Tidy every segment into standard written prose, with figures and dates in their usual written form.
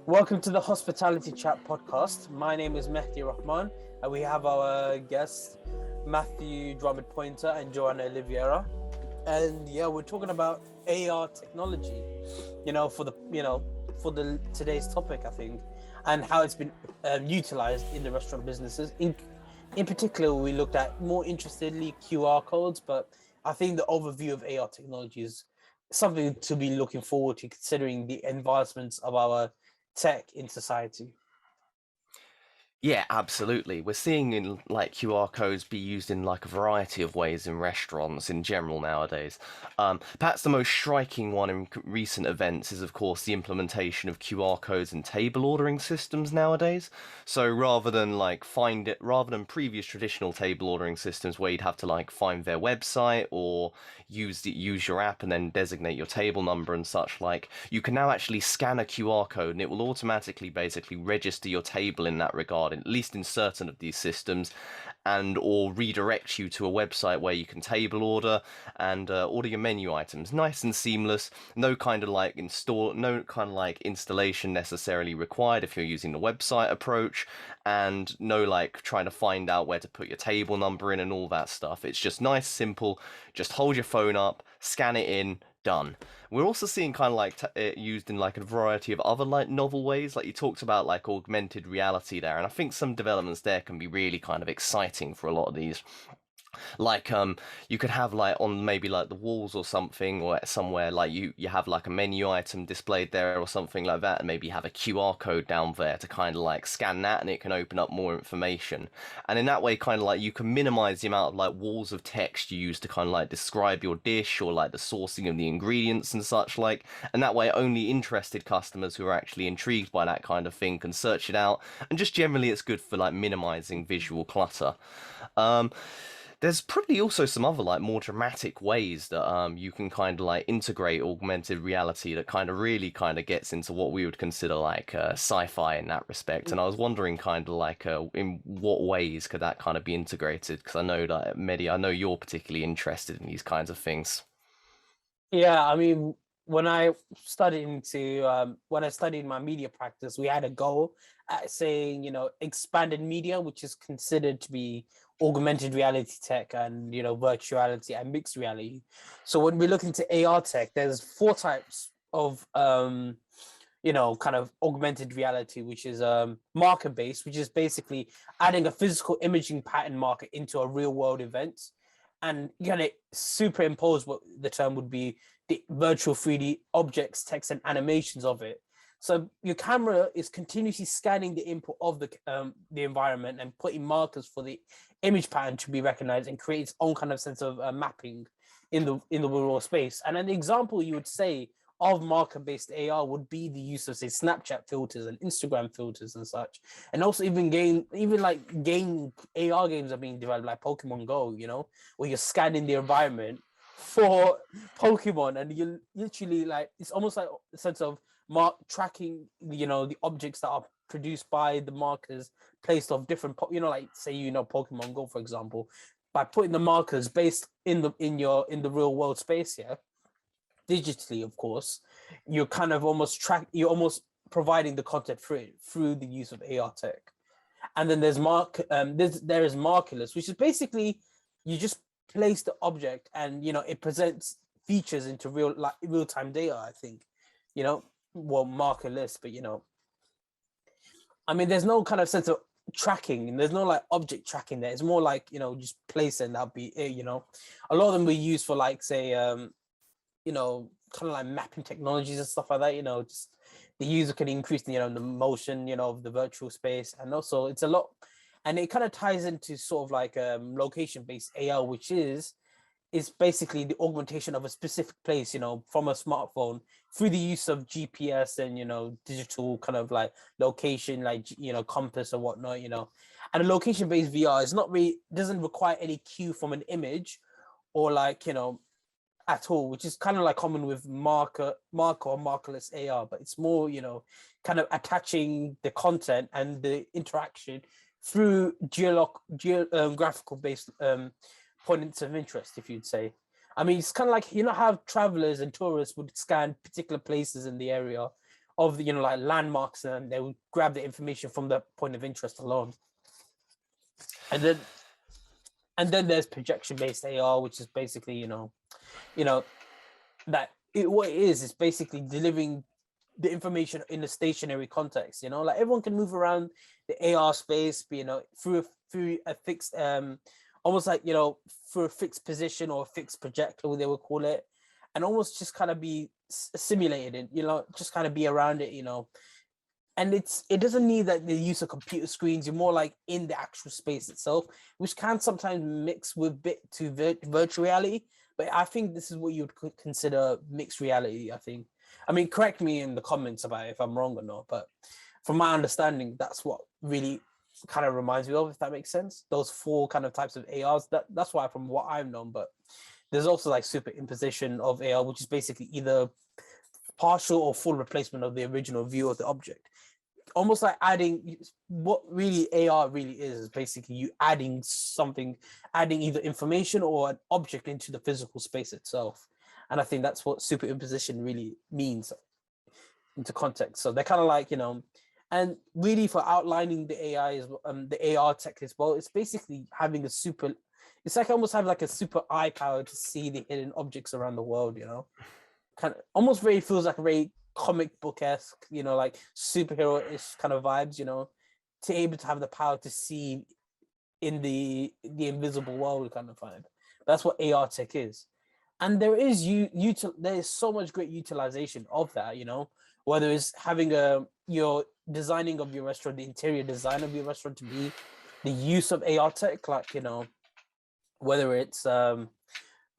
Welcome to the Hospitality Chat podcast. My name is Mehdi Rahman, and we have our guests, Matthew Drummond-Poynter and Joana Oliveira. And yeah, we're talking about AR technology, for the today's topic, I think, and how it's been utilized in the restaurant businesses. In particular, we looked at more interestedly QR codes, but I think the overview of AR technology is something to be looking forward to, considering the advancements of our tech in society. Yeah, absolutely. We're seeing in like QR codes be used in like a variety of ways in restaurants in general nowadays. Perhaps the most striking one in recent events is, of course, the implementation of QR codes in table ordering systems nowadays. So rather than previous traditional table ordering systems where you'd have to like find their website or use your app and then designate your table number and such like, you can now actually scan a QR code and it will automatically basically register your table in that regard, at least in certain of these systems, and or redirect you to a website where you can table order and order your menu items. Nice and seamless. No kind of like installation necessarily required if you're using the website approach, and no like trying to find out where to put your table number in and all that stuff. It's just nice, simple. Just hold your phone up, scan it in, done. We're also seeing kind of like it used in like a variety of other like novel ways. Like you talked about like augmented reality there, and I think some developments there can be really kind of exciting for a lot of these. Like you could have like on maybe like the walls or something, or somewhere like you have like a menu item displayed there or something like that, and maybe have a QR code down there to kind of like scan that and it can open up more information. And in that way kind of like you can minimize the amount of like walls of text you use to kind of like describe your dish or like the sourcing of the ingredients and such like, and that way only interested customers who are actually intrigued by that kind of thing can search it out. And just generally it's good for like minimizing visual clutter. um there's probably also some other like more dramatic ways that you can kind of like integrate augmented reality that kind of really kind of gets into what we would consider like sci-fi in that respect. And I was wondering kind of like in what ways could that kind of be integrated? Because I know that Mehdi, I know you're particularly interested in these kinds of things. Yeah, I mean, when I studied my media practice, we had a goal at saying, expanded media, which is considered to be augmented reality tech and, virtuality and mixed reality. So when we look into AR tech, there's four types of kind of augmented reality, which is marker based, which is basically adding a physical imaging pattern marker into a real world event, and superimpose what the term would be the virtual 3D objects, text, and animations of it. So your camera is continuously scanning the input of the environment and putting markers for the image pattern to be recognized and create its own kind of sense of mapping in the real space. And an example you would say of marker-based AR would be the use of, say, Snapchat filters and Instagram filters and such. And also game AR games are being developed, like Pokemon Go, where you're scanning the environment for Pokemon, and you literally like, it's almost like a sense of tracking, the objects that are produced by the markers placed off different, like say, Pokemon Go, for example, by putting the markers based in the real world space here, digitally, of course, you're kind of you're almost providing the content through the use of AR tech. And then there is markerless, which is basically you just place the object and it presents features into real time data, I think. Markerless, but I mean, there's no kind of sense of tracking, and there's no like object tracking there. It's more like, just place and that'll be it. A lot of them we use for like, say, kind of like mapping technologies and stuff like that. Just the user can increase the motion of the virtual space, and also it's a lot, and it kind of ties into sort of like location based AR, which is basically the augmentation of a specific place, from a smartphone through the use of GPS and digital kind of like location, like compass or whatnot. And a location based VR is not really, doesn't require any cue from an image or like at all, which is kind of like common with marker or markerless AR, but it's more, kind of attaching the content and the interaction through geographical based points of interest, if you'd say. I mean, it's kind of like, how travelers and tourists would scan particular places in the area of the, like landmarks, and they would grab the information from the point of interest alone. And then there's projection-based AR, which is basically, that what it is basically delivering the information in a stationary context. Like everyone can move around the AR space, through a fixed, almost like through a fixed position or a fixed projector, they would call it, and almost just kind of be simulated, just kind of be around it, and it doesn't need that the use of computer screens. You're more like in the actual space itself, which can sometimes mix with bit to virtual reality. But I think this is what you would consider mixed reality. I mean, correct me in the comments about it if I'm wrong or not, but from my understanding, that's what really kind of reminds me of, if that makes sense. Those four kind of types of ARs. That's why, from what I've known. But there's also like superimposition of AR, which is basically either partial or full replacement of the original view of the object. Almost like adding, what really AR really is basically you adding something, adding either information or an object into the physical space itself. And I think that's what superimposition really means into context. So they're kind of like, and really for outlining the AI, the AR tech as well, it's basically having it's like almost having like a super eye power to see the hidden objects around the world, kind of almost feels like a very comic book-esque, like superhero-ish kind of vibes, to able to have the power to see in the invisible world kind of vibe. That's what AR tech is. And there is there is so much great utilization of that, whether it's having your designing of your restaurant, the interior design of your restaurant to be the use of AR tech, like, whether it's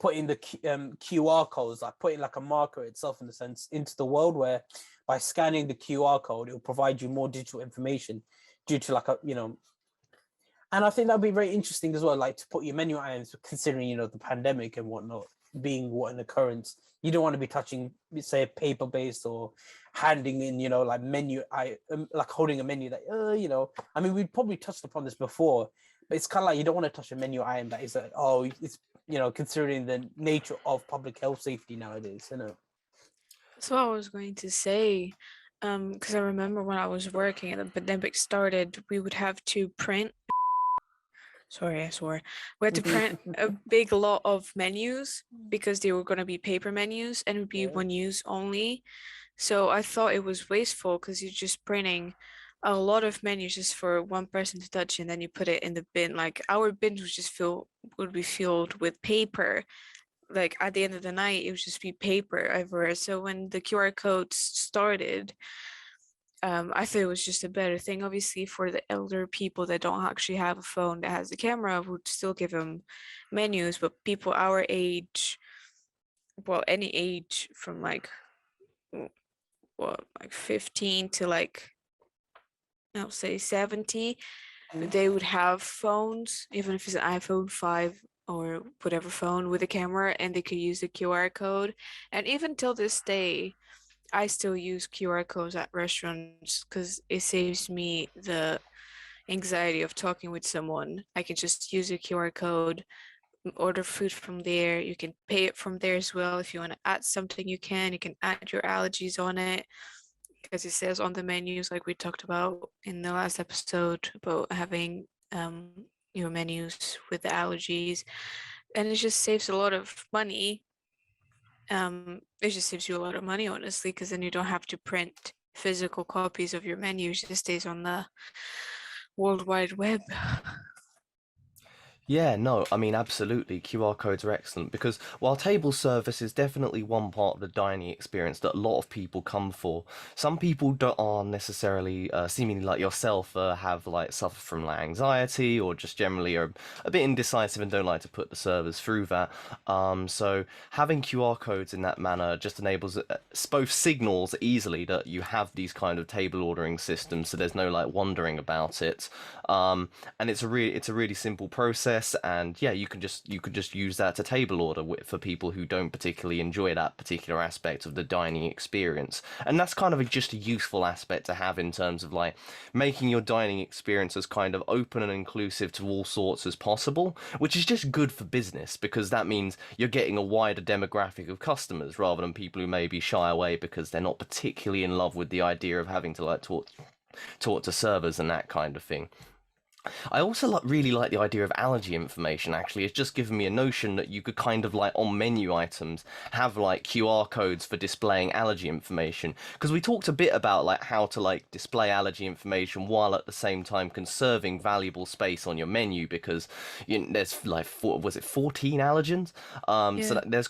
putting the QR codes, like putting like a marker itself in a sense into the world, where by scanning the QR code, it will provide you more digital information due to like and I think that'd be very interesting as well, like to put your menu items, considering, the pandemic and whatnot being what an occurrence. You don't want to be touching, say, a paper-based or handing in, like like holding a menu that, I mean, we've probably touched upon this before, but it's kind of like you don't want to touch a menu item that is like, it's, considering the nature of public health safety nowadays, That's what I was going to say. Because I remember when I was working and the pandemic started, we would have to print. Sorry, I swore. We had to print a big lot of menus because they were going to be paper menus and it would be one use only. So I thought it was wasteful because you're just printing a lot of menus just for one person to touch, and then you put it in the bin. Like our bins would be filled with paper. Like at the end of the night, it would just be paper everywhere. So when the QR codes started, I thought it was just a better thing. Obviously, for the elder people that don't actually have a phone that has a camera, would still give them menus. But people our age, well, any age from like 15 to like, I'll say 70, they would have phones, even if it's an iPhone 5 or whatever phone with a camera, and they could use the QR code. And even till this day, I still use QR codes at restaurants because it saves me the anxiety of talking with someone. I can just use a QR code, order food from there. You can pay it from there as well. If you want to add something, you can add your allergies on it, because it says on the menus, like we talked about in the last episode, about having your menus with the allergies, and it just saves a lot of money. It just saves you a lot of money, honestly, because then you don't have to print physical copies of your menus. It just stays on the World Wide Web. Yeah, no, I mean, absolutely. QR codes are excellent because while table service is definitely one part of the dining experience that a lot of people come for, some people aren't necessarily, seemingly like yourself, have like suffer from like anxiety or just generally are a bit indecisive and don't like to put the servers through that. So having QR codes in that manner just enables both signals easily that you have these kind of table ordering systems, so there's no like wondering about it. And it's a really simple process. address, and yeah, you can just use that to table order for people who don't particularly enjoy that particular aspect of the dining experience. And that's kind of just a useful aspect to have in terms of like making your dining experience as kind of open and inclusive to all sorts as possible, which is just good for business because that means you're getting a wider demographic of customers rather than people who maybe shy away because they're not particularly in love with the idea of having to like talk to servers and that kind of thing. I also really like the idea of allergy information, actually. It's just given me a notion that you could kind of like on menu items have like QR codes for displaying allergy information. Because we talked a bit about like how to like display allergy information while at the same time conserving valuable space on your menu because there's like, was it 14 allergens? So Yeah. there's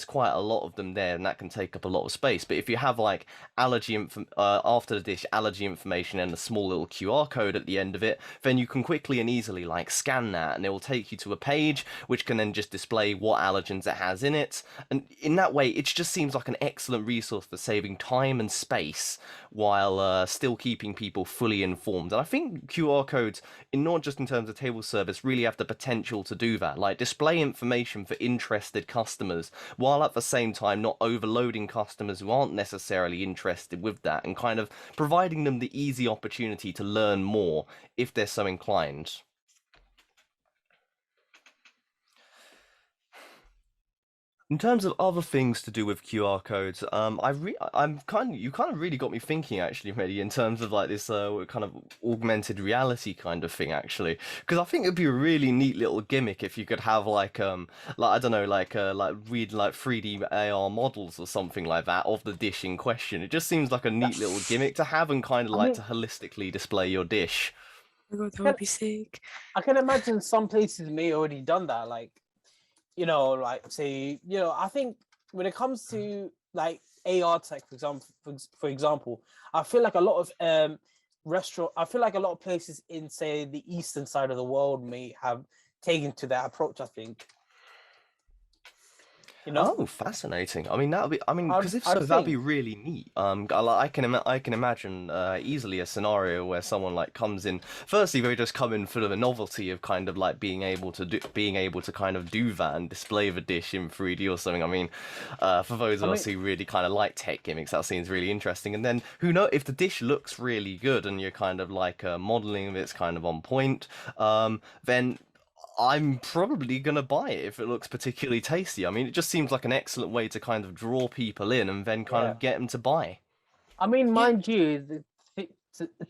quite a lot of them there and that can take up a lot of space. But if you have like after the dish allergy information and a small little QR code at the end of it, then you can quickly and easily like scan that and it will take you to a page which can then just display what allergens it has in it, and in that way it just seems like an excellent resource for saving time and space while still keeping people fully informed. And I think QR codes, in not just in terms of table service, really have the potential to do that, like display information for interested customers while at the same time not overloading customers who aren't necessarily interested with that, and kind of providing them the easy opportunity to learn more if they're so inclined. In terms of other things to do with QR codes, you kind of really got me thinking actually, Mehdi, in terms of like this kind of augmented reality kind of thing actually, because I think it'd be a really neat little gimmick if you could have like I don't know like read like 3D AR models or something like that of the dish in question. It just seems like a neat little gimmick to have and kind of I like mean, to holistically display your dish. Oh my god, that I can, would be sick. I can imagine some places may already done that. Like, like say, I think when it comes to like AR tech, for example, I feel like a lot of I feel like a lot of places in say the eastern side of the world may have taken to that approach. I think, Oh, fascinating. I mean, because if I so, that'd be think. really neat. I can imagine easily a scenario where someone like comes in. Firstly, they just come in for the novelty of kind of like being able to kind of do that and display the dish in 3D or something. I mean, for those I of us mean, who really kind of like tech gimmicks, that seems really interesting. And then who know if the dish looks really good and you're kind of like modeling of it's kind of on point, then I'm probably gonna buy it if it looks particularly tasty. I mean, it just seems like an excellent way to kind of draw people in and then kind yeah. of get them to buy. I mean, Yeah. mind you,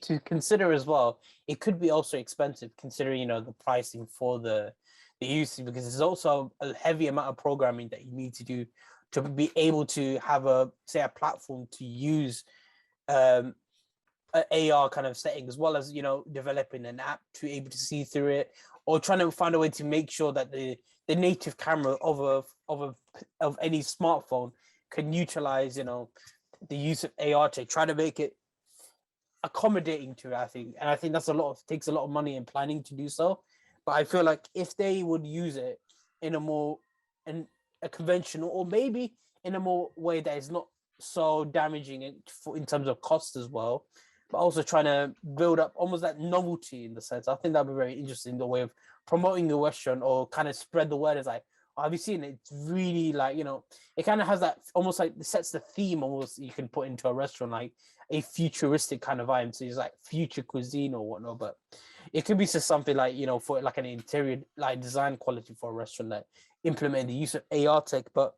to consider as well, it could be also expensive considering the pricing for the usage, because there's also a heavy amount of programming that you need to do to be able to have a platform to use um a AR kind of setting, as well as developing an app to be able to see through it, or trying to find a way to make sure that the native camera of any smartphone can utilize the use of AR to try to make it accommodating to it, I think. And I think takes a lot of money and planning to do so. But I feel like if they would use it in a conventional, or maybe in a more way that is not so damaging in terms of cost as well, but also trying to build up almost that novelty in the sense. I think that'd be very interesting, the way of promoting the restaurant or kind of spread the word. As like, oh, have you seen it? It's really like, it kind of has that almost like it sets the theme almost you can put into a restaurant, like a futuristic kind of vibe. So it's like future cuisine or whatnot, but it could be just something like, for like an interior like design quality for a restaurant that implement the use of AR tech. But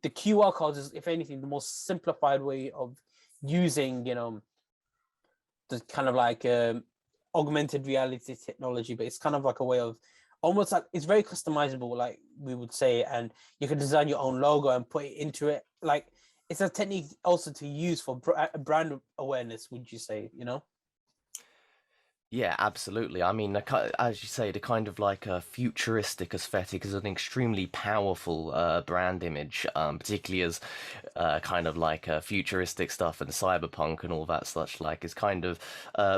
the QR codes is, if anything, the most simplified way of using, the kind of like augmented reality technology. But it's kind of like a way of almost like, it's very customizable, like we would say, and you can design your own logo and put it into it. Like, it's a technique also to use for brand awareness, would you say? Yeah, absolutely. I mean, as you say, the kind of like a futuristic aesthetic is an extremely powerful brand image, particularly as kind of like futuristic stuff and cyberpunk and all that such like is kind of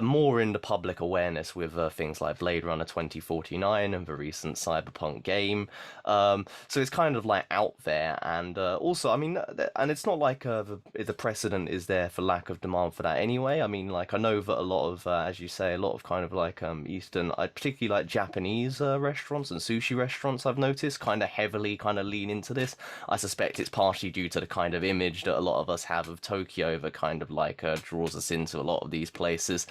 more in the public awareness with things like Blade Runner 2049 and the recent cyberpunk game. So it's kind of like out there, and also, I mean, and it's not like the precedent is there for lack of demand for that anyway. I mean, like I know that a lot of, as you say, a lot of of kind of like Eastern, I particularly like Japanese restaurants and sushi restaurants. I've noticed kind of heavily kind of lean into this. I suspect it's partially due to the kind of image that a lot of us have of Tokyo that kind of like draws us into a lot of these places.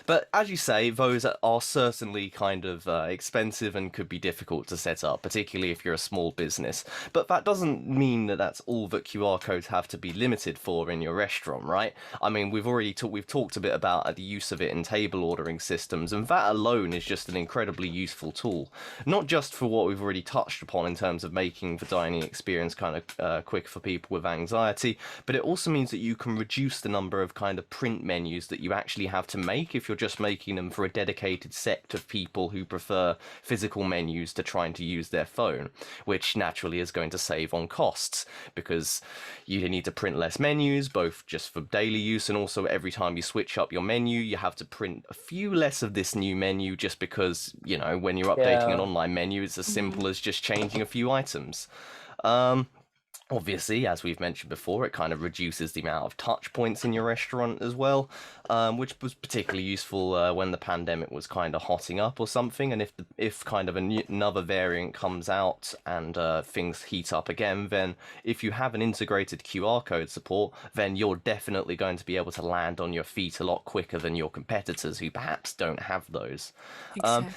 But as you say, those are certainly kind of expensive and could be difficult to set up, particularly if you're a small business. But that doesn't mean that that's all that QR codes have to be limited for in your restaurant, right? I mean, we've talked a bit about the use of it in table ordering systems, and that alone is just an incredibly useful tool. Not just for what we've already touched upon in terms of making the dining experience kind of quick for people with anxiety, but it also means that you can reduce the number of kind of print menus that you actually have to make if you're just making them for a dedicated sect of people who prefer physical menus to trying to use their phone, which naturally is going to save on costs because you need to print less menus, both just for daily use and also every time you switch up your menu, you have to print a few less of this new menu just because, you know, when you're updating an online menu, it's as simple as just changing a few items. Obviously, as we've mentioned before, it kind of reduces the amount of touch points in your restaurant as well, which was particularly useful when the pandemic was kind of hotting up or something. And if kind of another variant comes out and things heat up again, then if you have an integrated QR code support, then you're definitely going to be able to land on your feet a lot quicker than your competitors who perhaps don't have those. Exactly.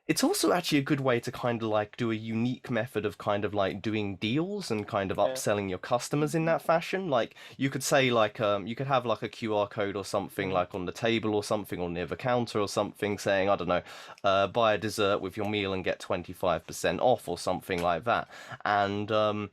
It's also actually a good way to kind of like do a unique method of kind of like doing deals and kind of upselling your customers in that fashion. Like you could say like you could have like a QR code or something like on the table or something or near the counter or something saying, I don't know, buy a dessert with your meal and get 25% off or something like that. And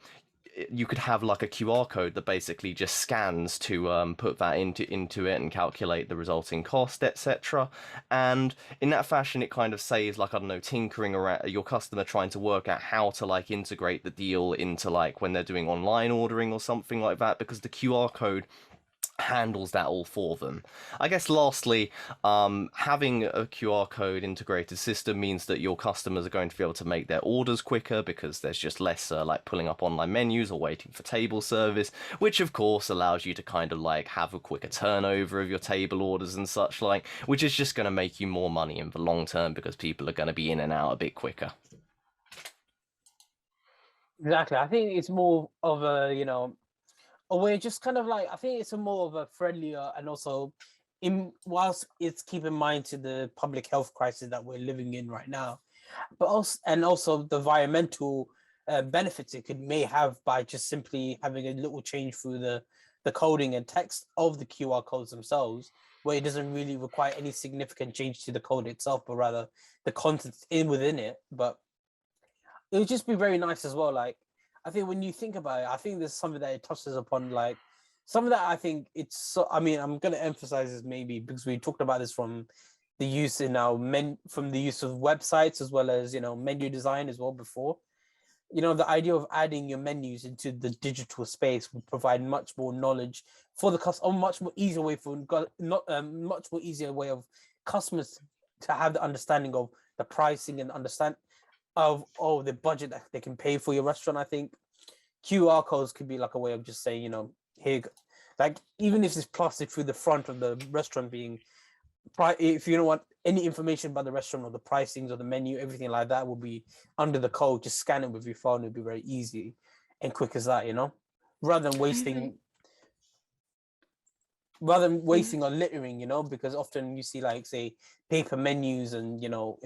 you could have like a QR code that basically just scans to put that into it and calculate the resulting cost, etc. And in that fashion, it kind of saves like, I don't know, tinkering around your customer trying to work out how to like integrate the deal into like when they're doing online ordering or something like that, because the QR code handles that all for them. I guess lastly, having a QR code integrated system means that your customers are going to be able to make their orders quicker because there's just less like pulling up online menus or waiting for table service, which of course allows you to kind of like have a quicker turnover of your table orders and such like, which is just going to make you more money in the long term because people are going to be in and out a bit quicker. Exactly. I think it's more of a, you know, we're just kind of like, I think it's a more of a friendlier and also whilst it's keep in mind to the public health crisis that we're living in right now, but also the environmental benefits it may have by just simply having a little change through the coding and text of the QR codes themselves, where it doesn't really require any significant change to the code itself, but rather the content within it. But it would just be very nice as well. Like, I think when you think about it, I think there's something that it touches upon, like some of that. I think it's so. I mean, I'm gonna emphasize this maybe because we talked about this from the use in our from the use of websites as well as, you know, menu design as well before. You know, the idea of adding your menus into the digital space would provide much more knowledge for the customer, much more easier way for much more easier way of customers to have the understanding of the pricing and understand of the budget that they can pay for your restaurant. I think QR codes could be like a way of just saying, you know, here, like even if it's plastered through the front of the restaurant being, if you don't want any information about the restaurant or the pricings or the menu, everything like that will be under the code. Just scan it with your phone. It'll be very easy and quick as that, you know, rather than wasting on littering, you know, because often you see like say paper menus and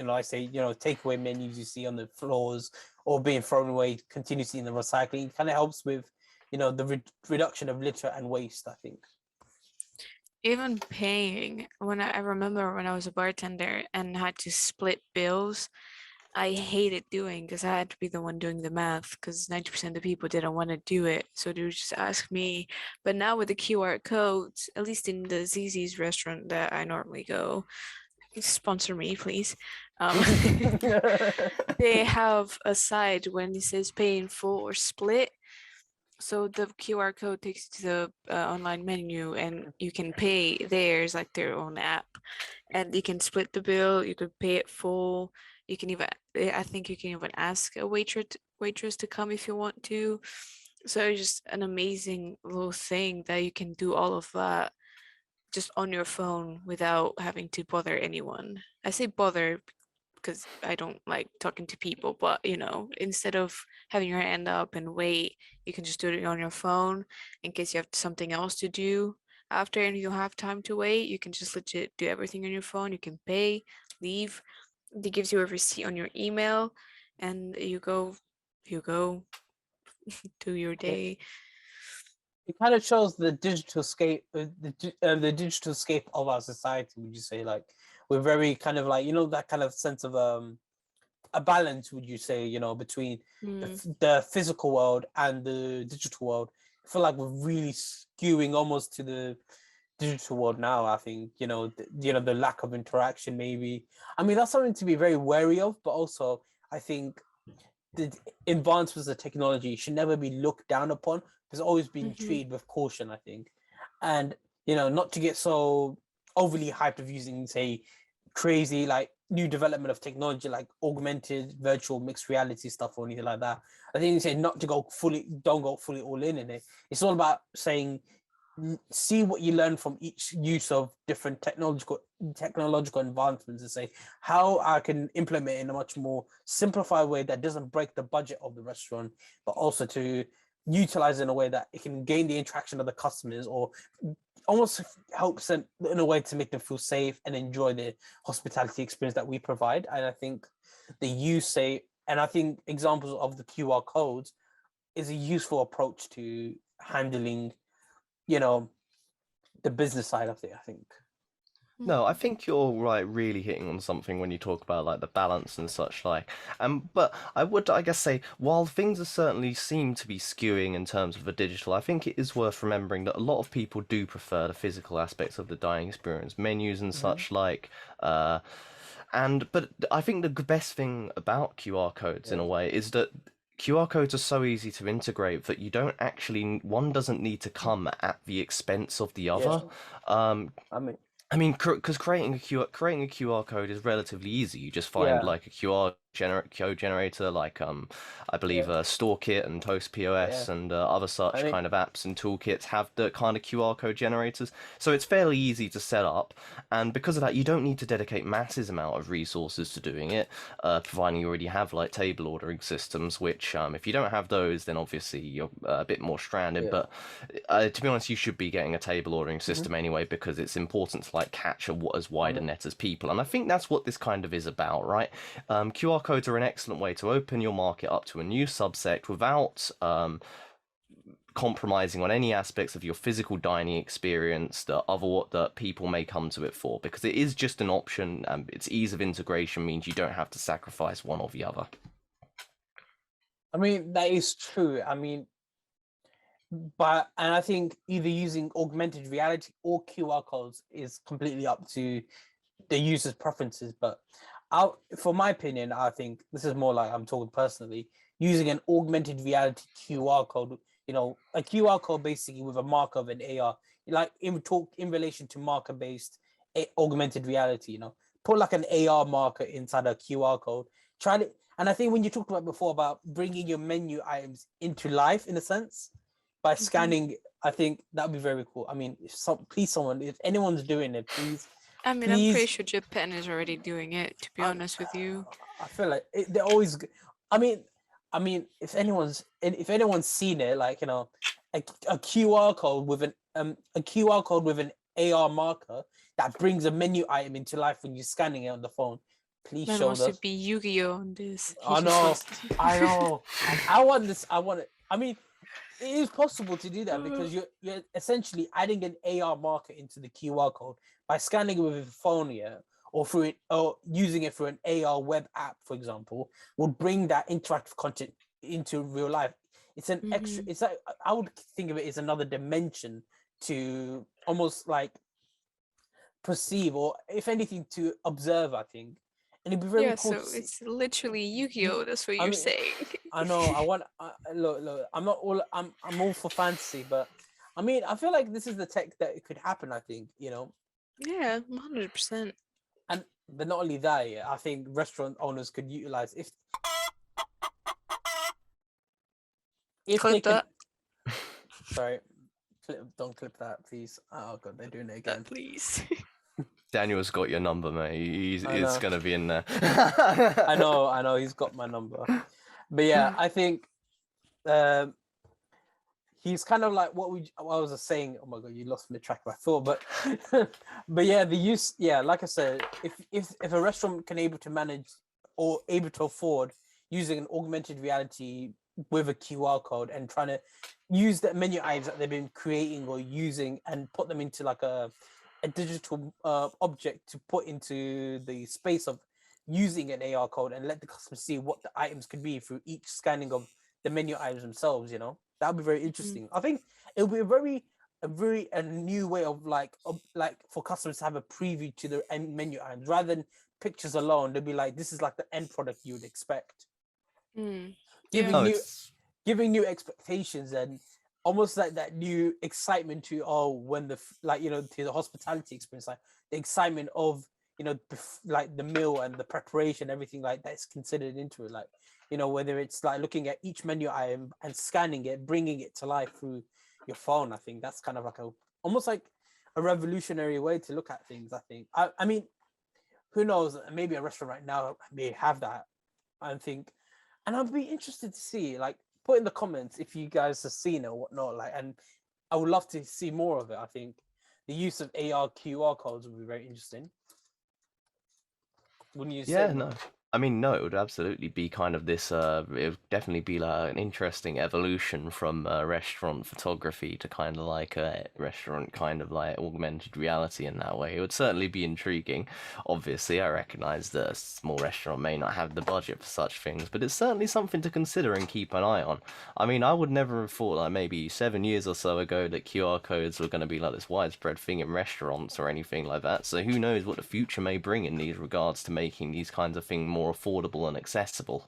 I say, you know, takeaway menus you see on the floors or being thrown away continuously in the recycling. It kind of helps with, you know, the reduction of litter and waste, I think. Even paying, I remember when I was a bartender and had to split bills, I hated doing because I had to be the one doing the math because 90% of the people didn't want to do it. So they would just ask me. But now with the QR codes, at least in the ZZ's restaurant that I normally go, sponsor me, please. They have a side when it says pay in full or split. So the QR code takes you to the online menu and you can pay theirs like their own app. And you can split the bill, you could pay it full. You can even, I think you can even ask a waitress to come if you want to. So it's just an amazing little thing that you can do all of that just on your phone without having to bother anyone. I say bother because I don't like talking to people, but instead of having your hand up and wait, you can just do it on your phone in case you have something else to do after and you don't have time to wait. You can just legit do everything on your phone. You can pay, leave. It gives you a receipt on your email, and you go do your day. It kind of shows the digital scape, the digital scape of our society. Would you say, like, we're very kind of like, that kind of sense of a balance? Would you say, between the physical world and the digital world? I feel like we're really skewing almost to the digital world now. I think the lack of interaction, maybe. I mean, that's something to be very wary of, but also I think the advancements of technology should never be looked down upon. There's always been treated with caution, I think. And not to get so overly hyped of using, say, crazy like new development of technology like augmented virtual mixed reality stuff or anything like that. I think you say not to don't go fully all in it. It's all about saying, see what you learn from each use of different technological advancements, and say how I can implement it in a much more simplified way that doesn't break the budget of the restaurant, but also to utilize it in a way that it can gain the interaction of the customers, or almost helps them in a way to make them feel safe and enjoy the hospitality experience that we provide. And I think I think examples of the QR codes is a useful approach to handling the business side of it, I think. No, I think you're right, really hitting on something when you talk about like the balance and such like. But I would, I guess, say while things are certainly seem to be skewing in terms of the digital, I think it is worth remembering that a lot of people do prefer the physical aspects of the dining experience, menus and such like. But I think the best thing about QR codes in a way is that QR codes are so easy to integrate that you don't actually, one doesn't need to come at the expense of the other. I mean, because creating a QR code is relatively easy. You just find like a code generator, like I believe StoreKit and Toast POS and other such kind of apps and toolkits have the kind of QR code generators. So it's fairly easy to set up, and because of that, you don't need to dedicate massive amount of resources to doing it. Providing you already have like table ordering systems, which if you don't have those, then obviously you're a bit more stranded. But to be honest, you should be getting a table ordering system anyway, because it's important to like catch as wide a net as people, and I think that's what this kind of is about, right? QR codes are an excellent way to open your market up to a new subsect without compromising on any aspects of your physical dining experience that people may come to it for, because it is just an option, and its ease of integration means you don't have to sacrifice one or the other. I mean, that is true. I mean, and I think either using augmented reality or QR codes is completely up to the user's preferences. But for my opinion, I think this is more like I'm talking personally, using an augmented reality QR code, a QR code basically with a marker of an AR, like in relation to marker-based augmented reality, put like an AR marker inside a QR code. And I think when you talked about before about bringing your menu items into life, in a sense, by scanning, I think that would be very cool. I mean, if anyone's doing it, please. I mean, I'm pretty sure Japan is already doing it, to be honest with you. I feel like they're always. I mean, if anyone's seen it, like a QR code with an AR marker that brings a menu item into life when you're scanning it on the phone, please Man show wants us. to be Yu-Gi-Oh on this. I know. I want this. I want it. I mean, it is possible to do that because you're essentially adding an AR marker into the QR code by scanning it with a phone, or using it through an AR web app, for example, would bring that interactive content into real life. It's an extra. It's like, I would think of it as another dimension to almost like perceive, or if anything, to observe, I think. And it'd be very cool. So it's literally Yu-Gi-Oh. That's what you're saying. I know. Look. I'm all for fantasy, but I mean, I feel like this is the tech that it could happen. I think Yeah, 100%. But not only that, I think restaurant owners could utilize if Clip they can. that. Sorry, Don't clip that, please. Oh god, they're doing it again. Please. Daniel's got your number, mate. I It's know. gonna be in there. I know. He's got my number. But yeah, I think he's kind of like what I was saying. Oh my god, you lost me the track of my thought. But but yeah, the use. Yeah, like I said, if a restaurant can able to manage or able to afford using an augmented reality with a QR code and trying to use the menu items that they've been creating or using and put them into like a digital object to put into the space of using an AR code and let the customer see what the items could be through each scanning of the menu items themselves, that would be very interesting. I think it would be a new way of like for customers to have a preview to their end menu items rather than pictures alone. They'd be like, this is like the end product you would expect. Giving Oh, new it's giving new expectations and almost like that new excitement to when the to the hospitality experience, like the excitement of like the meal and the preparation, everything like that's considered into it, like whether it's like looking at each menu item and scanning it, bringing it to life through your phone. I think that's kind of like almost like a revolutionary way to look at things. I think I mean, who knows, maybe a restaurant right now may have that. I think, and I'd be interested to see, like, put in the comments if you guys have seen it or whatnot, like, and I would love to see more of it. I think the use of AR QR codes would be very interesting. Wouldn't you say? no. I mean, no, it would absolutely be kind of this, it would definitely be like an interesting evolution from restaurant photography to kind of like a restaurant kind of like augmented reality in that way. It would certainly be intriguing. Obviously, I recognize that a small restaurant may not have the budget for such things, but it's certainly something to consider and keep an eye on. I mean, I would never have thought, like maybe 7 years or so ago, that QR codes were going to be like this widespread thing in restaurants or anything like that. So who knows what the future may bring in these regards to making these kinds of things more affordable and accessible.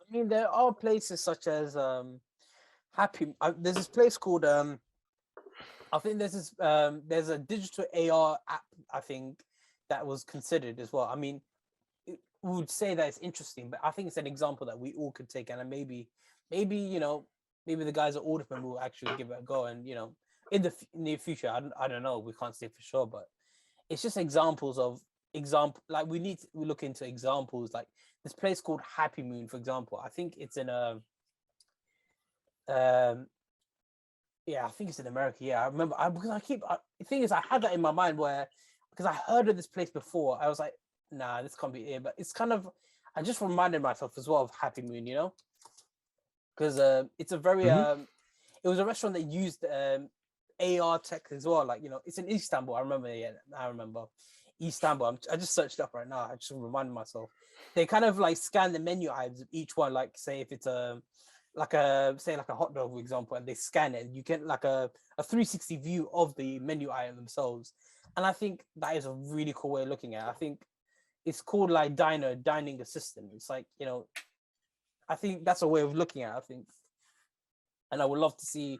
I mean, there are places such as there's this place called I think there's a digital AR app, I think, that was considered as well. I mean, we would say that it's interesting, but I think it's an example that we all could take, and maybe the guys at OrderPin will actually give it a go, and in the near future, I don't know, we can't say for sure, but it's just examples of like we look into examples, like this place called Happy Moon, for example. I think it's in a I think it's in America. Yeah, I remember. The thing is, I had that in my mind because I heard of this place before. I was like, nah, this can't be it. But it's kind of, I just reminded myself as well of Happy Moon, because it's a very it was a restaurant that used AR tech as well. Like it's in Istanbul. I remember. Yeah, I remember Istanbul. I just searched up right now. I just reminded myself. They kind of like scan the menu items of each one. Like say if it's like a hot dog, for example, and they scan it, you get like a 360 view of the menu item themselves. And I think that is a really cool way of looking at it. I think it's called like dining assistant. It's like, I think that's a way of looking at it, I think. And I would love to see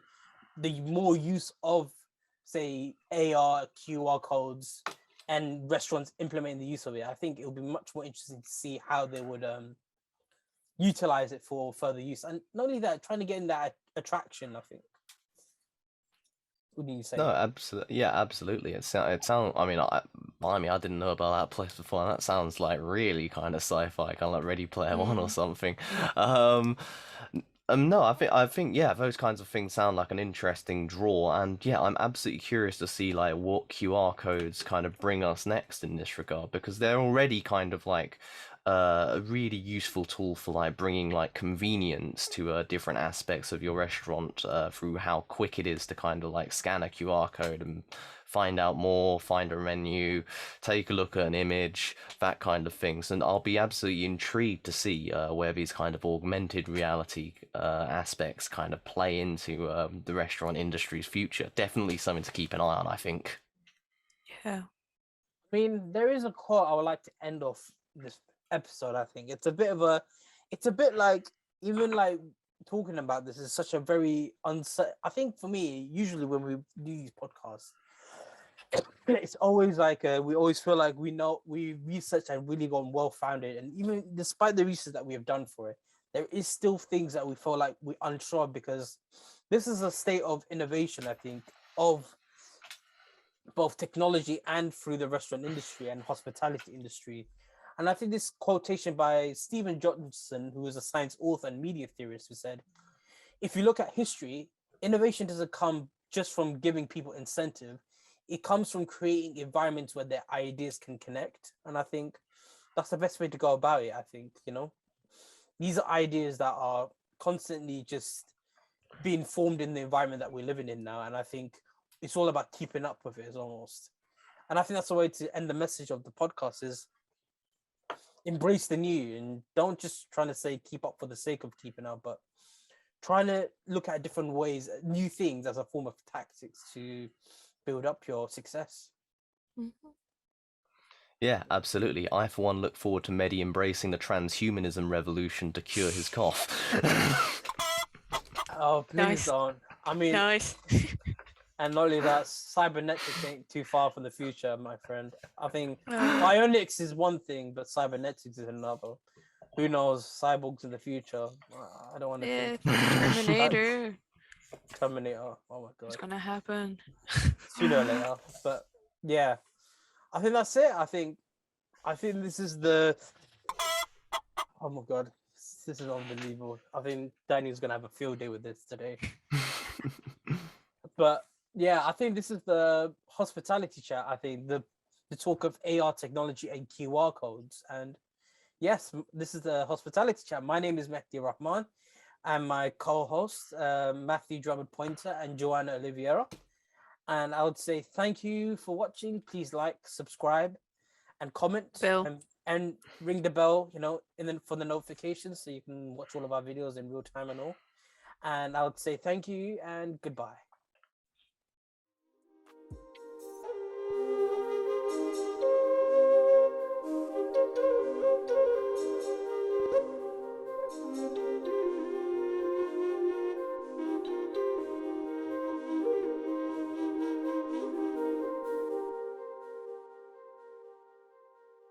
the more use of, say, AR, QR codes and restaurants implementing the use of it. I think it would be much more interesting to see how they would utilize it for further use, and not only that, trying to get in that attraction. I think. What do you say? No, absolutely. Yeah, absolutely. It sounds. I mean, I didn't know about that place before. And that sounds like really kind of sci-fi, kind of like Ready Player One or something. No, I think, yeah, those kinds of things sound like an interesting draw, and yeah, I'm absolutely curious to see like what QR codes kind of bring us next in this regard, because they're already kind of like a really useful tool for like bringing like convenience to different aspects of your restaurant through how quick it is to kind of like scan a QR code and find out more, find a menu, take a look at an image, that kind of things. And I'll be absolutely intrigued to see where these kind of augmented reality aspects kind of play into the restaurant industry's future. Definitely something to keep an eye on, I think. Yeah. I mean, there is a quote I would like to end off this episode. I think it's a bit like, even like talking about this is such a very uncertain. I think for me, usually when we do these podcasts, it's always like we always feel like we research and really gone well founded, and even despite the research that we have done for it, there is still things that we feel like we're unsure of, because this is a state of innovation, I think, of both technology and through the restaurant industry and hospitality industry. And I think this quotation by Stephen Johnson, who is a science author and media theorist, who said, if you look at history, innovation doesn't come just from giving people incentive. It comes from creating environments where their ideas can connect. And I think that's the best way to go about it. I think, these are ideas that are constantly just being formed in the environment that we're living in now. And I think it's all about keeping up with it, almost. And I think that's the way to end the message of the podcast is embrace the new, and don't just trying to say keep up for the sake of keeping up, but trying to look at different ways, new things as a form of tactics to build up your success. Mhm. Yeah, absolutely. I, for one, look forward to Mehdi embracing the transhumanism revolution to cure his cough. Oh, please Nice. don't. I mean, Nice. and not only that, cybernetics ain't too far from the future, my friend. I think Oh, bionics is one thing, but cybernetics is another. Who knows? Cyborgs in the future. I don't want to yeah, think. Terminator. Terminator. Oh my It's god. gonna happen. Sooner or later. But yeah, I think that's it. I think this is the. Oh my god, this is unbelievable. I think Daniel's gonna have a field day with this today. But yeah, I think this is the hospitality chat. I think the talk of AR technology and QR codes. And yes, this is the hospitality chat. My name is Mehdi Rahman, and my co-host Matthew Drummond-Poynter and Joana Oliveira. And I would say thank you for watching. Please like, subscribe, and comment, Bill. and ring the bell, for the notifications, so you can watch all of our videos in real time and all. And I would say thank you and goodbye.